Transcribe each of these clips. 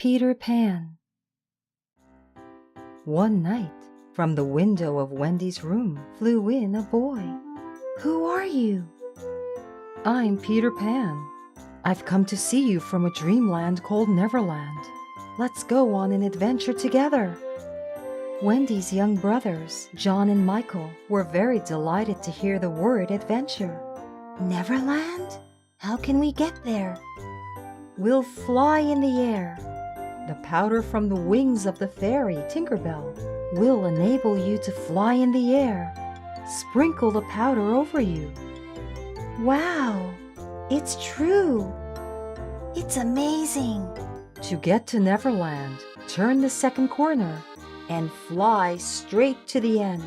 Peter Pan. One night, from the window of Wendy's room flew in a boy. "Who are you?" "I'm Peter Pan. I've come to see you from a dreamland called Neverland. Let's go on an adventure together." Wendy's young brothers, John and Michael, were very delighted to hear the word adventure. Neverland? How can we get there? "We'll fly in the air. The powder from the wings of the fairy Tinkerbell will enable you to fly in the air. Sprinkle the powder over you." Wow! It's true! It's amazing! To get to Neverland, turn the second corner and fly straight to the end.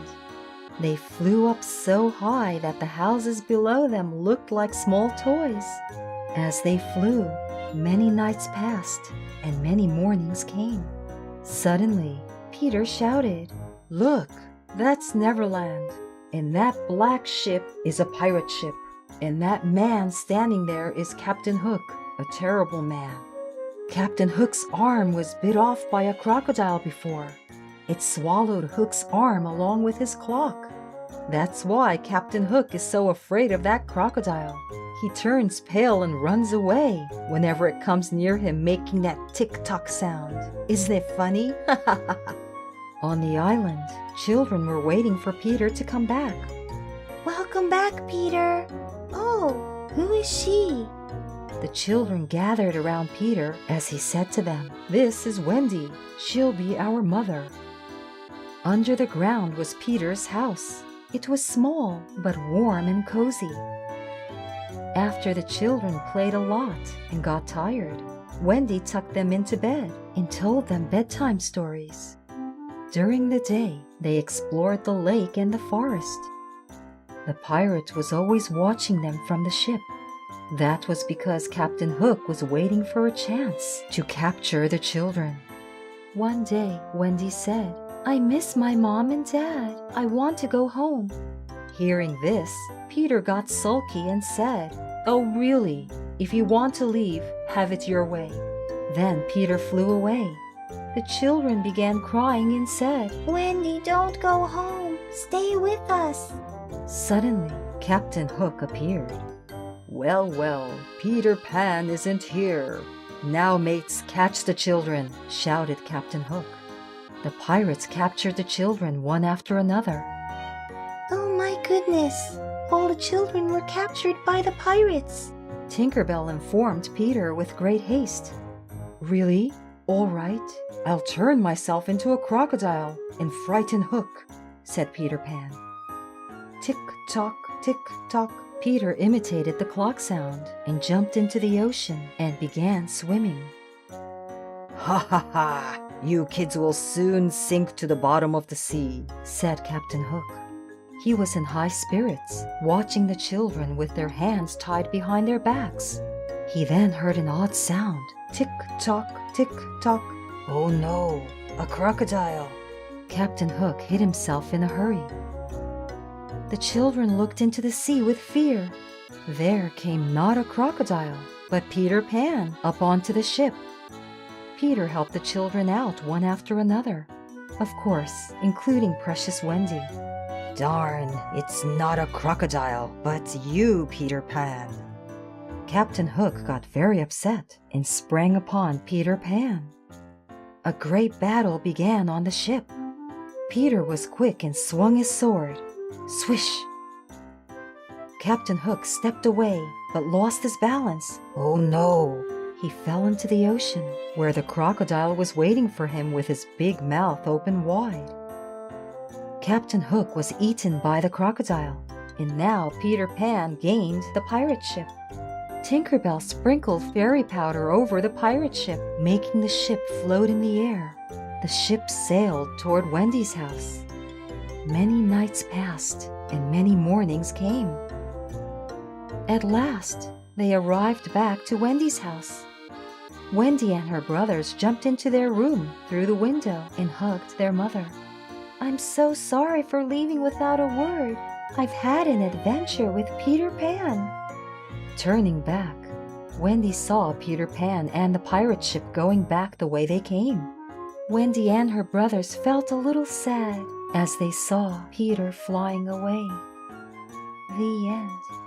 They flew up so high that the houses below them looked like small toys. As they flew, many nights passed and many mornings came. Suddenly, Peter shouted, "Look, that's Neverland. And that black ship is a pirate ship. And that man standing there is Captain Hook, a terrible man. Captain Hook's arm was bit off by a crocodile before. It swallowed Hook's arm along with his clock. That's why Captain Hook is so afraid of that crocodile. He turns pale and runs away whenever it comes near him, making that tick-tock sound. Isn't it funny?" On the island, children were waiting for Peter to come back. Welcome back, Peter! Oh, who is she? The children gathered around Peter as he said to them, "This is Wendy. She'll be our mother." Under the ground was Peter's house. It was small, but warm and cozy. After the children played a lot and got tired, Wendy tucked them into bed and told them bedtime stories. During the day, they explored the lake and the forest. The pirate was always watching them from the ship. That was because Captain Hook was waiting for a chance to capture the children. One day, Wendy said, "I miss my mom and dad. I want to go home." Hearing this, Peter got sulky and said, "Oh, really? If you want to leave, have it your way." Then Peter flew away. The children began crying and said, Wendy, don't go home. Stay with us. Suddenly, Captain Hook appeared. "Well, well, Peter Pan isn't here. Now, mates, catch the children," shouted Captain Hook. The pirates captured the children one after another. Oh my goodness! All the children were captured by the pirates. Tinkerbell informed Peter with great haste. "Really? All right. I'll turn myself into a crocodile and frighten Hook," said Peter Pan. Tick-tock, tick-tock. Peter imitated the clock sound and jumped into the ocean and began swimming. "Ha ha ha! You kids will soon sink to the bottom of the sea," said Captain Hook. He was in high spirits, watching the children with their hands tied behind their backs. He then heard an odd sound. Tick-tock, tick-tock. "Oh no, a crocodile!" Captain Hook hid himself in a hurry. The children looked into the sea with fear. There came not a crocodile, but Peter Pan up onto the ship. Peter helped the children out one after another, of course, including precious Wendy. "Darn, it's not a crocodile, but you, Peter Pan." Captain Hook got very upset and sprang upon Peter Pan. A great battle began on the ship. Peter was quick and swung his sword. Swish! Captain Hook stepped away, but lost his balance. Oh no! He fell into the ocean, where the crocodile was waiting for him with his big mouth open wide. Captain Hook was eaten by the crocodile, and now Peter Pan gained the pirate ship. Tinkerbell sprinkled fairy powder over the pirate ship, making the ship float in the air. The ship sailed toward Wendy's house. Many nights passed, and many mornings came. At last, they arrived back to Wendy's house. Wendy and her brothers jumped into their room through the window and hugged their mother. "I'm so sorry for leaving without a word. I've had an adventure with Peter Pan." Turning back, Wendy saw Peter Pan and the pirate ship going back the way they came. Wendy and her brothers felt a little sad as they saw Peter flying away. The end.